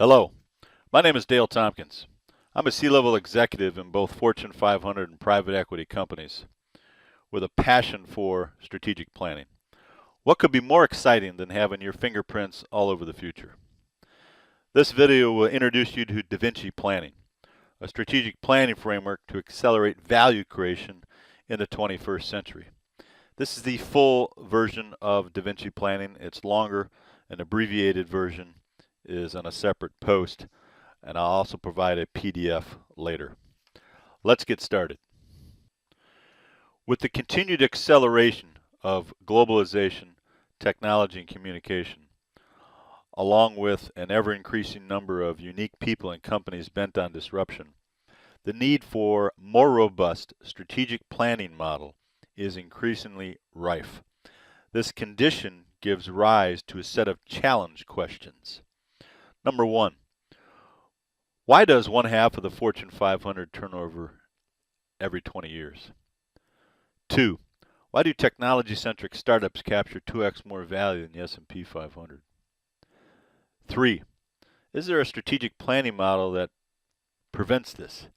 Hello, my name is Dale Tompkins. I'm a C-level executive in both Fortune 500 and private equity companies with a passion for strategic planning. What could be more exciting than having your fingerprints all over the future? This video will introduce you to DaVinci Planning, a strategic planning framework to accelerate value creation in the 21st century. This is the full version of DaVinci Planning. It's longer. An abbreviated version is on a separate post, and I'll also provide a PDF later. Let's get started. With the continued acceleration of globalization, technology, and communication, along with an ever-increasing number of unique people and companies bent on disruption, the need for more robust strategic planning model is increasingly rife. This condition gives rise to a set of challenge questions. Number one, why does one half of the Fortune 500 turn over every 20 years? Two, why do technology-centric startups capture 2x more value than the S&P 500? Three, is there a strategic planning model that prevents this?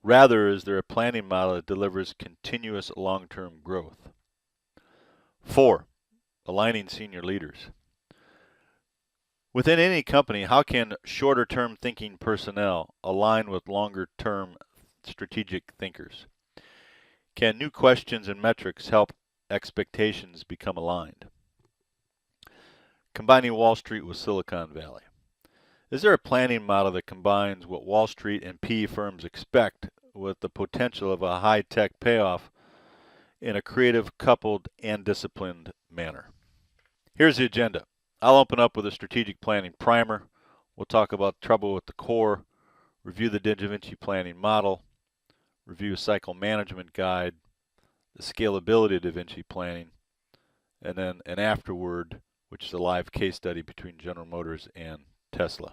Rather, is there a planning model that delivers continuous long-term growth? Four, aligning senior leaders. Within any company, how can shorter-term thinking personnel align with longer-term strategic thinkers? Can new questions and metrics help expectations become aligned? Combining Wall Street with Silicon Valley. Is there a planning model that combines what Wall Street and PE firms expect with the potential of a high-tech payoff in a creative, coupled, and disciplined manner? Here's the agenda. I'll open up with a strategic planning primer. We'll talk about trouble with the core, review the DaVinci planning model, review a cycle management guide, the scalability of DaVinci planning, and then an afterword, which is a live case study between General Motors and Tesla.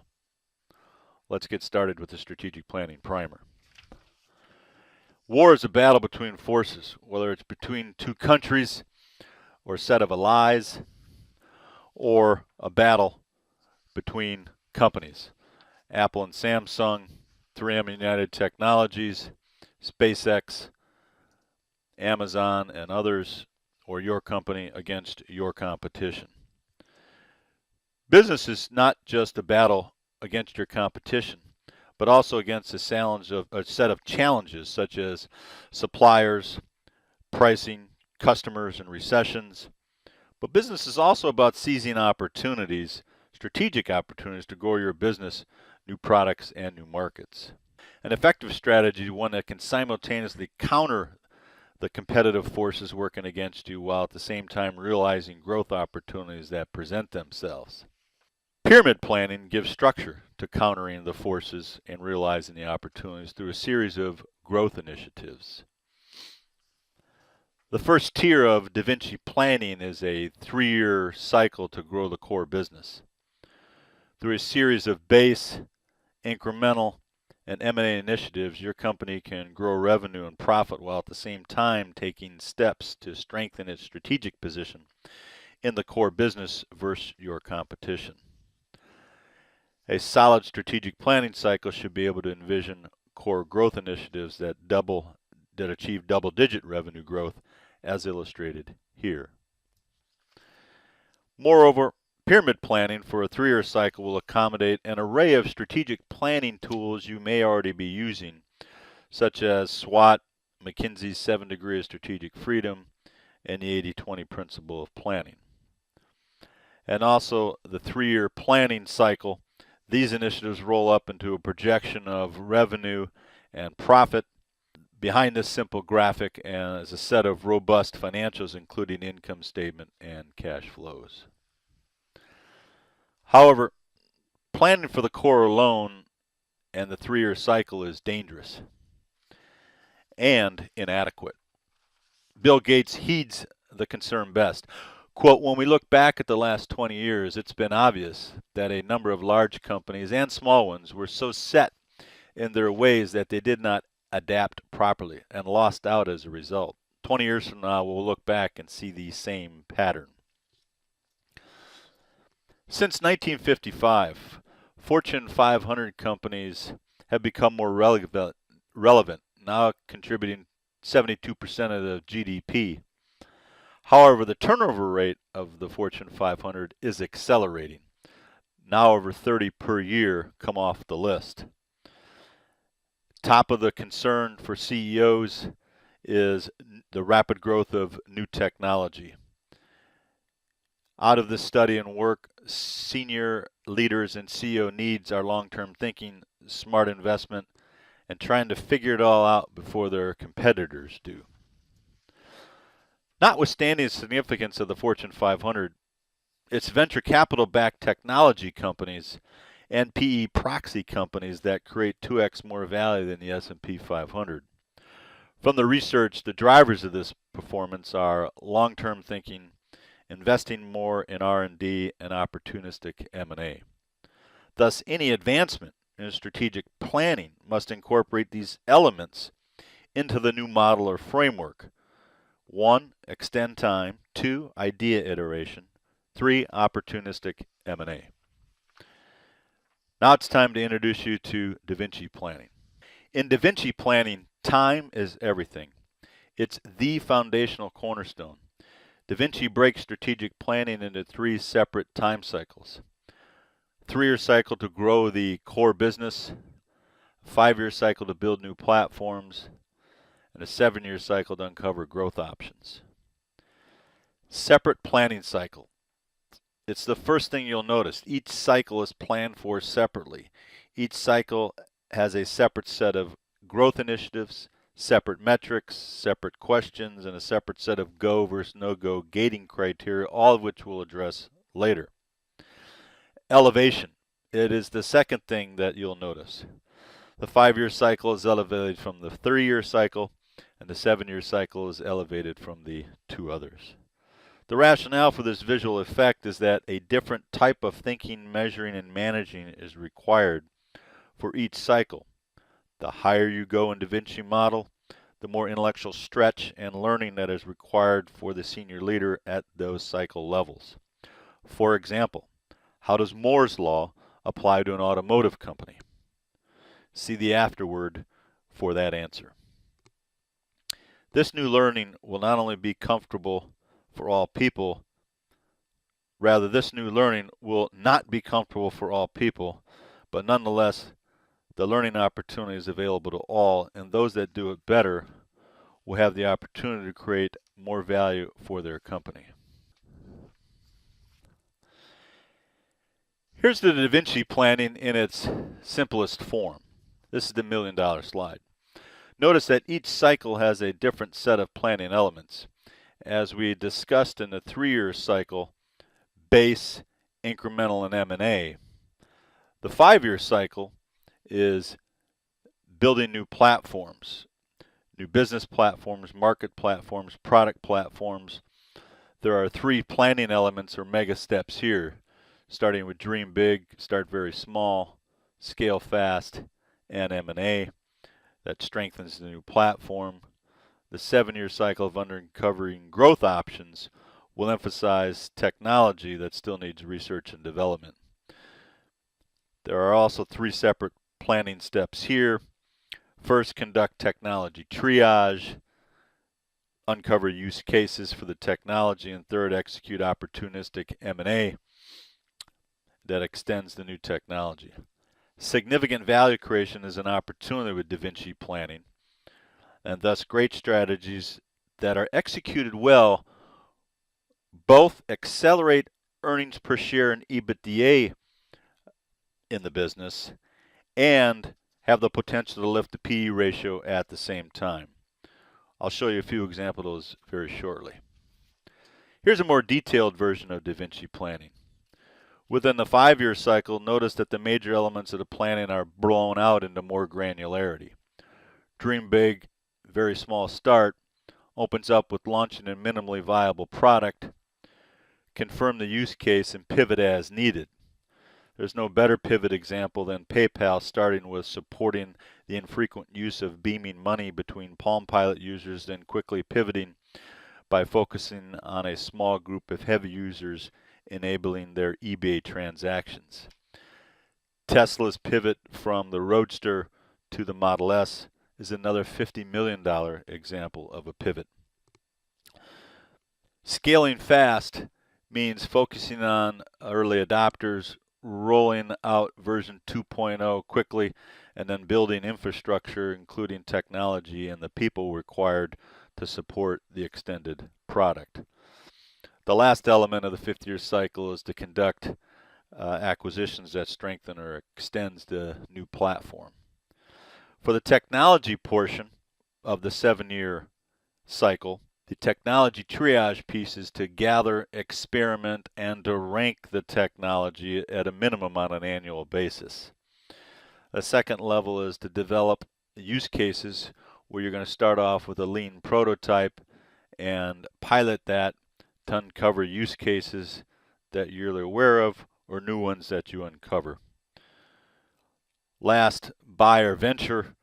Let's get started with the strategic planning primer. War is a battle between forces, whether it's between two countries or a set of allies, or a battle between companies. Apple and Samsung, 3M and United Technologies, SpaceX, Amazon, and others, or your company against your competition. Business is not just a battle against your competition, but also against a set of challenges such as suppliers, pricing, customers, and recessions. But business is also about seizing opportunities, strategic opportunities to grow your business, new products, and new markets. An effective strategy is one that can simultaneously counter the competitive forces working against you while at the same time realizing growth opportunities that present themselves. Pyramid planning gives structure to countering the forces and realizing the opportunities through a series of growth initiatives. The first tier of DaVinci planning is a 3-year cycle to grow the core business. Through a series of base, incremental, and M&A initiatives, your company can grow revenue and profit while at the same time taking steps to strengthen its strategic position in the core business versus your competition. A solid strategic planning cycle should be able to envision core growth initiatives that achieve double-digit revenue growth, as illustrated here. Moreover, pyramid planning for a 3-year cycle will accommodate an array of strategic planning tools you may already be using, such as SWOT, McKinsey's 7 Degrees of Strategic Freedom, and the 80-20 principle of planning. And also the 3-year planning cycle, these initiatives roll up into a projection of revenue and profit. Behind this simple graphic is a set of robust financials, including income statement and cash flows. However, planning for the core alone and the 3-year cycle is dangerous and inadequate. Bill Gates heeds the concern best. Quote, when we look back at the last 20 years, it's been obvious that a number of large companies and small ones were so set in their ways that they did not adapt properly and lost out as a result. 20 years from now, we'll look back and see the same pattern. Since 1955, Fortune 500 companies have become more relevant, now contributing 72% of the GDP. However, the turnover rate of the Fortune 500 is accelerating. Now over 30 per year come off the list. Top of the concern for CEOs is the rapid growth of new technology. Out of this study and work, senior leaders and CEO needs are long-term thinking, smart investment, and trying to figure it all out before their competitors do. Notwithstanding the significance of the Fortune 500, it's venture capital-backed technology companies and PE proxy companies that create 2x more value than the S&P 500. From the research, the drivers of this performance are long-term thinking, investing more in R&D, and opportunistic M&A. Thus, any advancement in strategic planning must incorporate these elements into the new model or framework. 1. Extend time. 2. Idea iteration. 3. Opportunistic M&A. Now it's time to introduce you to DaVinci Planning. In DaVinci Planning, time is everything. It's the foundational cornerstone. DaVinci breaks strategic planning into 3 separate time cycles. 3-year cycle to grow the core business, 5-year cycle to build new platforms, and a 7-year cycle to uncover growth options. Separate planning cycle. It's the first thing you'll notice. Each cycle is planned for separately. Each cycle has a separate set of growth initiatives, separate metrics, separate questions, and a separate set of go versus no-go gating criteria, all of which we'll address later. Elevation. It is the second thing that you'll notice. The 5-year cycle is elevated from the 3-year cycle, and the 7-year cycle is elevated from the 2 others. The rationale for this visual effect is that a different type of thinking, measuring, and managing is required for each cycle. The higher you go in DaVinci model, the more intellectual stretch and learning that is required for the senior leader at those cycle levels. For example, how does Moore's law apply to an automotive company? See the afterword for that answer. This new learning will not only be comfortable for all people, rather this new learning will not be comfortable for all people, but nonetheless the learning opportunity is available to all, and those that do it better will have the opportunity to create more value for their company. Here's the DaVinci Planning in its simplest form. This is the $1 million slide. Notice that each cycle has a different set of planning elements. As we discussed in the 3-year cycle, base, incremental, and M&A. The 5-year cycle is building new platforms, new business platforms, market platforms, product platforms. There are 3 planning elements or mega steps here, starting with dream big, start very small, scale fast, and M&A that strengthens the new platform. The 7-year cycle of uncovering growth options will emphasize technology that still needs research and development. There are also 3 separate planning steps here. First, conduct technology triage, uncover use cases for the technology, and third, execute opportunistic M&A that extends the new technology. Significant value creation is an opportunity with DaVinci Planning, and thus great strategies that are executed well both accelerate earnings per share and EBITDA in the business and have the potential to lift the PE ratio at the same time. I'll show you a few examples of those very shortly. Here's a more detailed version of DaVinci Planning. Within the 5-year cycle, notice that the major elements of the planning are blown out into more granularity. Dream big, very small start, opens up with launching a minimally viable product, confirm the use case, and pivot as needed. There's no better pivot example than PayPal starting with supporting the infrequent use of beaming money between Palm Pilot users, then quickly pivoting by focusing on a small group of heavy users enabling their eBay transactions. Tesla's pivot from the Roadster to the Model S is another $50 million example of a pivot. Scaling fast means focusing on early adopters, rolling out version 2.0 quickly, and then building infrastructure, including technology and the people required to support the extended product. The last element of the 50-year cycle is to conduct acquisitions that strengthen or extends the new platform. For the technology portion of the 7-year cycle, the technology triage piece is to gather, experiment, and to rank the technology at a minimum on an annual basis. The second level is to develop use cases where you're going to start off with a lean prototype and pilot that to uncover use cases that you're aware of or new ones that you uncover. Last, buy or venture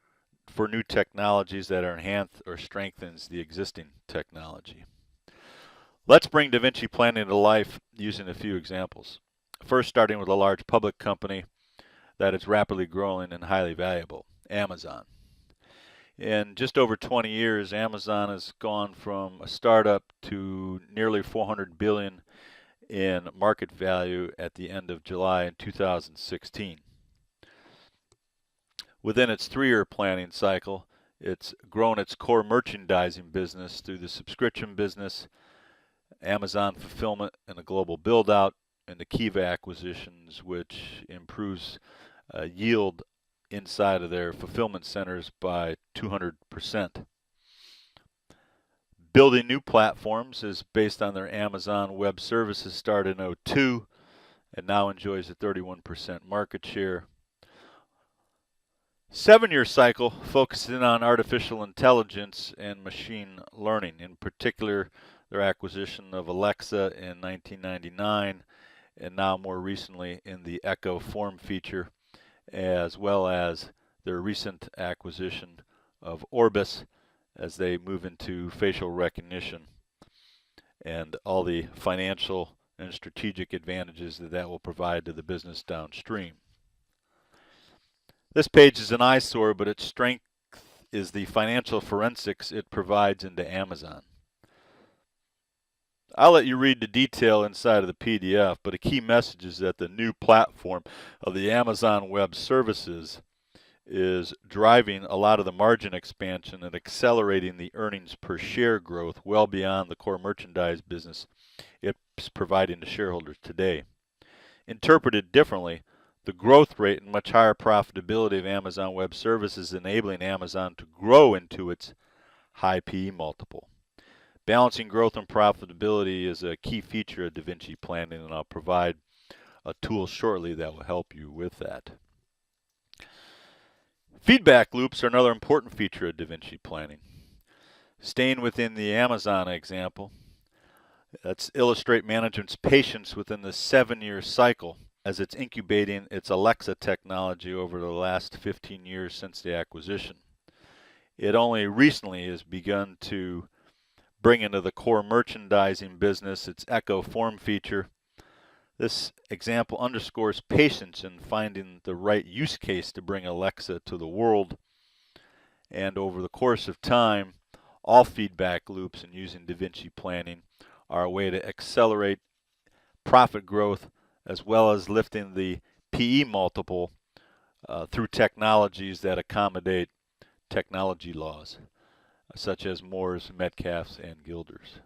for new technologies that are enhanced or strengthens the existing technology. Let's bring DaVinci Planning to life using a few examples. First, starting with a large public company that is rapidly growing and highly valuable, Amazon. In just over 20 years, Amazon has gone from a startup to nearly $400 billion in market value at the end of July in 2016. Within its 3-year planning cycle, it's grown its core merchandising business through the subscription business, Amazon fulfillment and a global build-out, and the Kiva acquisitions, which improves yield inside of their fulfillment centers by 200%. Building new platforms is based on their Amazon Web Services start in 2002 and now enjoys a 31% market share. 7-year cycle focusing on artificial intelligence and machine learning, in particular their acquisition of Alexa in 1999 and now more recently in the Echo form feature, as well as their recent acquisition of Orbis as they move into facial recognition and all the financial and strategic advantages that will provide to the business downstream. This page is an eyesore, but its strength is the financial forensics it provides into Amazon. I'll let you read the detail inside of the PDF, but a key message is that the new platform of the Amazon Web Services is driving a lot of the margin expansion and accelerating the earnings per share growth well beyond the core merchandise business it's providing to shareholders today. Interpreted differently, the growth rate and much higher profitability of Amazon Web Services enabling Amazon to grow into its high PE multiple. Balancing growth and profitability is a key feature of DaVinci Planning, and I'll provide a tool shortly that will help you with that. Feedback loops are another important feature of DaVinci Planning. Staying within the Amazon example, let's illustrate management's patience within the 7-year cycle as it's incubating its Alexa technology over the last 15 years since the acquisition. It only recently has begun to bring into the core merchandising business its Echo form feature. This example underscores patience in finding the right use case to bring Alexa to the world. And over the course of time, all feedback loops and using DaVinci Planning are a way to accelerate profit growth as well as lifting the PE multiple through technologies that accommodate technology laws, such as Moore's, Metcalfe's, and Gilder's.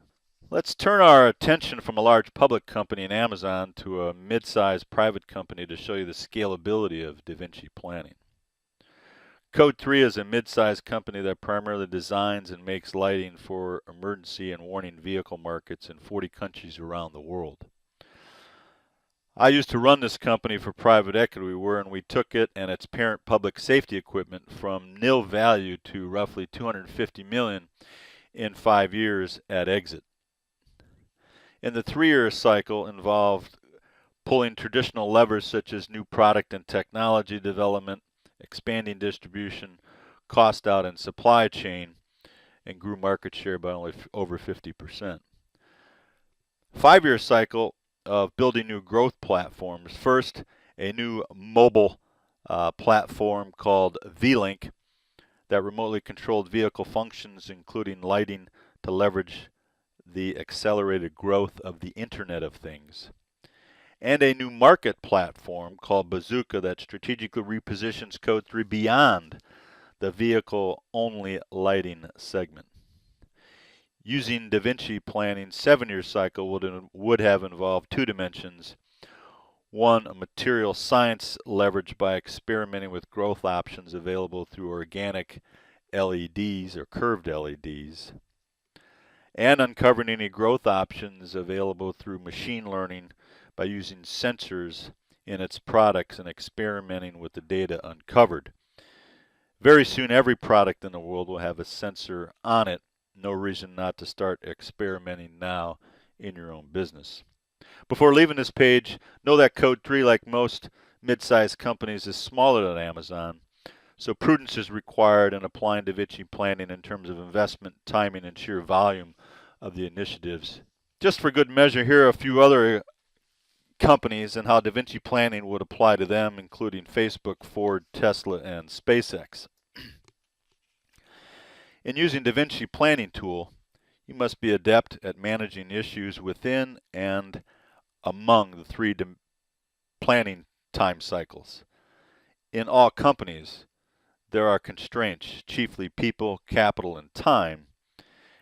Let's turn our attention from a large public company in Amazon to a mid-sized private company to show you the scalability of DaVinci Planning. Code 3 is a mid-sized company that primarily designs and makes lighting for emergency and warning vehicle markets in 40 countries around the world. I used to run this company for private equity, wherein we took it and its parent public safety equipment from nil value to roughly $250 million in 5 years at exit. In the 3-year cycle involved pulling traditional levers such as new product and technology development, expanding distribution, cost out and supply chain, and grew market share by only over 50%. 5-year cycle of building new growth platforms. First, a new mobile platform called V-Link that remotely controlled vehicle functions, including lighting, to leverage the accelerated growth of the Internet of Things. And a new market platform called Bazooka that strategically repositions Code 3 beyond the vehicle-only lighting segment. Using DaVinci Planning, 7-year cycle would have involved 2 dimensions. One, a material science leveraged by experimenting with growth options available through organic LEDs or curved LEDs, and uncovering any growth options available through machine learning by using sensors in its products and experimenting with the data uncovered. Very soon, every product in the world will have a sensor on it. No reason not to start experimenting now in your own business. Before leaving this page, know that Code 3, like most mid-sized companies, is smaller than Amazon. So prudence is required in applying DaVinci Planning in terms of investment, timing, and sheer volume of the initiatives. Just for good measure, here are a few other companies and how DaVinci Planning would apply to them, including Facebook, Ford, Tesla, and SpaceX. In using DaVinci Planning tool, you must be adept at managing issues within and among the 3 planning time cycles. In all companies, there are constraints, chiefly people, capital, and time,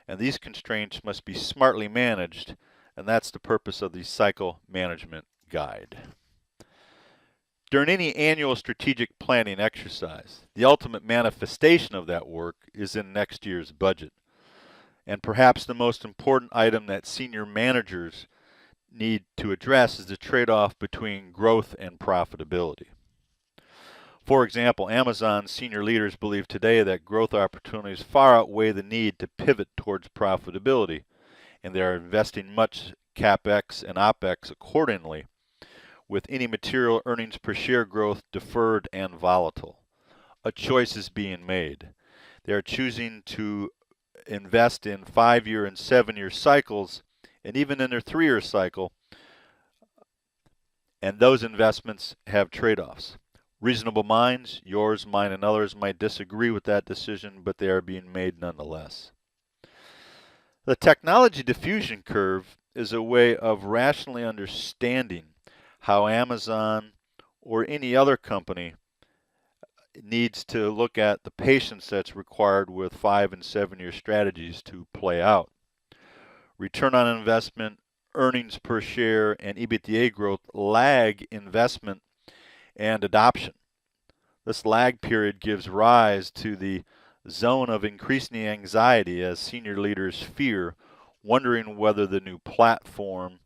and these constraints must be smartly managed, and that's the purpose of the Cycle Management Guide. During any annual strategic planning exercise, the ultimate manifestation of that work is in next year's budget. And perhaps the most important item that senior managers need to address is the trade-off between growth and profitability. For example, Amazon senior leaders believe today that growth opportunities far outweigh the need to pivot towards profitability, and they are investing much CapEx and OpEx accordingly, with any material earnings per share growth deferred and volatile. A choice is being made. They are choosing to invest in 5-year and 7-year cycles, and even in their 3-year cycle, and those investments have trade-offs. Reasonable minds, yours, mine, and others, might disagree with that decision, but they are being made nonetheless. The technology diffusion curve is a way of rationally understanding how Amazon or any other company needs to look at the patience that's required with 5- and 7-year strategies to play out. Return on investment, earnings per share, and EBITDA growth lag investment and adoption. This lag period gives rise to the zone of increasing anxiety as senior leaders fear, wondering whether the new platform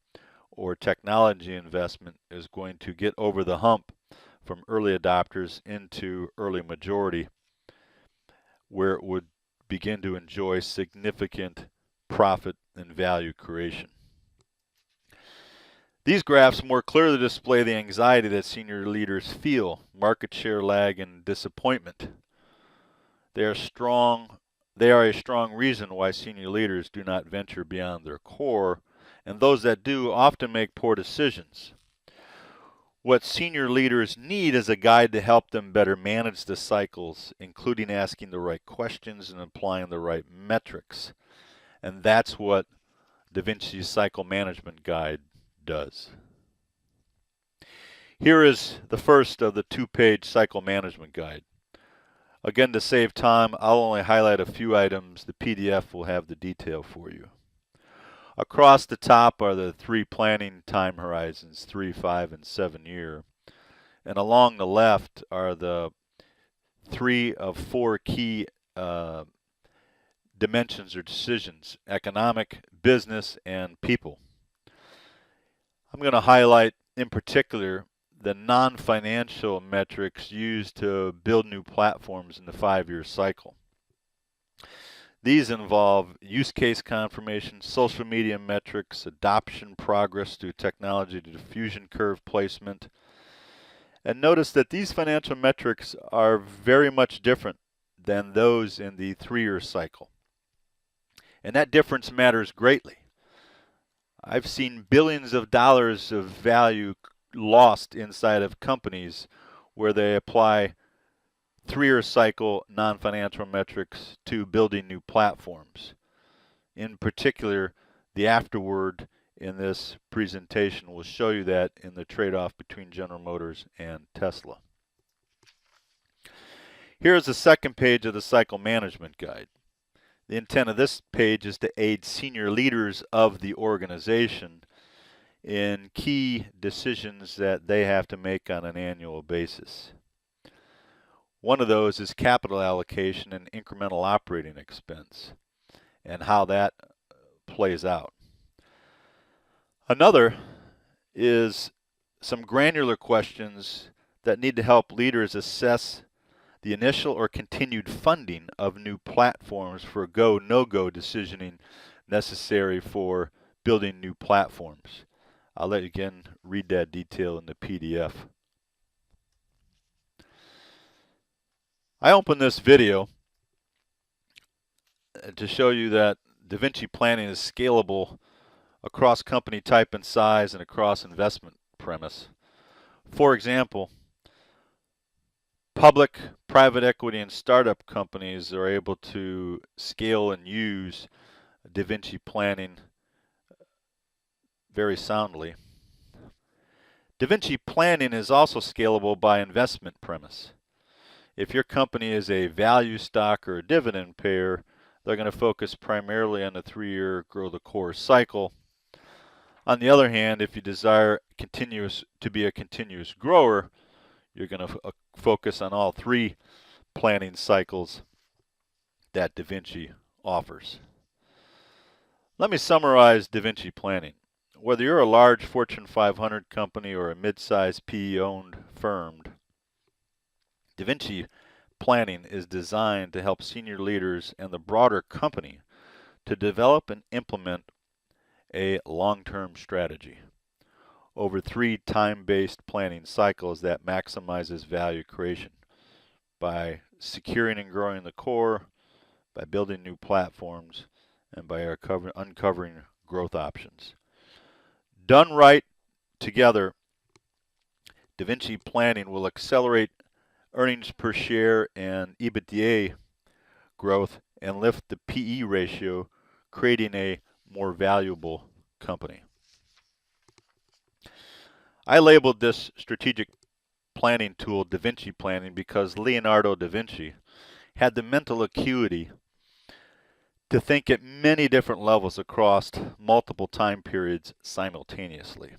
or technology investment is going to get over the hump from early adopters into early majority, where it would begin to enjoy significant profit and value creation. These graphs more clearly display the anxiety that senior leaders feel, market share lag, and disappointment. They are a strong reason why senior leaders do not venture beyond their core, and those that do often make poor decisions. What senior leaders need is a guide to help them better manage the cycles, including asking the right questions and applying the right metrics. And that's what DaVinci's Cycle Management Guide does. Here is the first of the 2-page Cycle Management Guide. Again, to save time, I'll only highlight a few items. The PDF will have the detail for you. Across the top are the 3 planning time horizons, 3, 5, and 7 year. And along the left are the 3 of 4 key dimensions or decisions: economic, business, and people. I'm going to highlight in particular the non-financial metrics used to build new platforms in the 5-year cycle. These involve use case confirmation, social media metrics, adoption progress through technology diffusion curve placement. And notice that these financial metrics are very much different than those in the 3-year cycle. And that difference matters greatly. I've seen billions of dollars of value lost inside of companies where they apply 3-year cycle non-financial metrics to building new platforms. In particular, the afterword in this presentation will show you that in the trade-off between General Motors and Tesla. Here is the second page of the cycle management guide. The intent of this page is to aid senior leaders of the organization in key decisions that they have to make on an annual basis. One of those is capital allocation and incremental operating expense and how that plays out. Another is some granular questions that need to help leaders assess the initial or continued funding of new platforms for go, no-go decisioning necessary for building new platforms. I'll let you again read that detail in the PDF. I opened this video to show you that DaVinci Planning is scalable across company type and size and across investment premise. For example, public, private equity, and startup companies are able to scale and use DaVinci Planning very soundly. DaVinci Planning is also scalable by investment premise. If your company is a value stock or a dividend payer, they're going to focus primarily on the 3-year grow the core cycle. On the other hand, if you desire to be a continuous grower, you're going to focus on all 3 planning cycles that DaVinci offers. Let me summarize DaVinci Planning. Whether you're a large Fortune 500 company or a mid-sized PE-owned firm, DaVinci Planning is designed to help senior leaders and the broader company to develop and implement a long-term strategy over 3 time-based planning cycles that maximizes value creation by securing and growing the core, by building new platforms, and by uncovering growth options. Done right together, DaVinci Planning will accelerate earnings per share and EBITDA growth and lift the PE ratio, creating a more valuable company. I labeled this strategic planning tool DaVinci Planning because Leonardo da Vinci had the mental acuity to think at many different levels across multiple time periods simultaneously.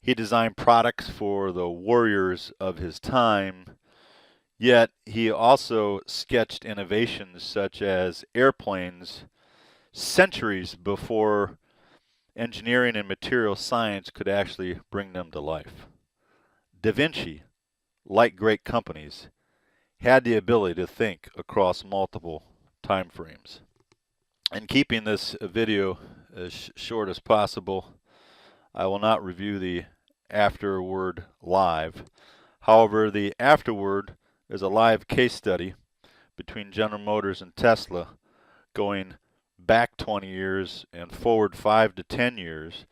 He designed products for the warriors of his time, yet he also sketched innovations such as airplanes centuries before engineering and material science could actually bring them to life. Da Vinci, like great companies, had the ability to think across multiple time frames. In keeping this video as short as possible, I will not review the afterword live. However, the afterword is a live case study between General Motors and Tesla going back 20 years and forward 5 to 10 years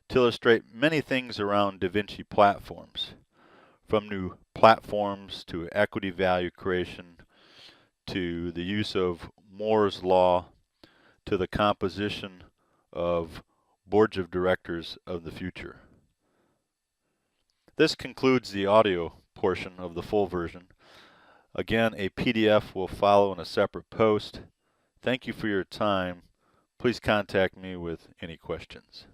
to illustrate many things around DaVinci platforms, from new platforms to equity value creation to the use of Moore's law to the composition of boards of directors of the future. This concludes the audio portion of the full version. Again, a PDF will follow in a separate post. Thank you for your time. Please contact me with any questions.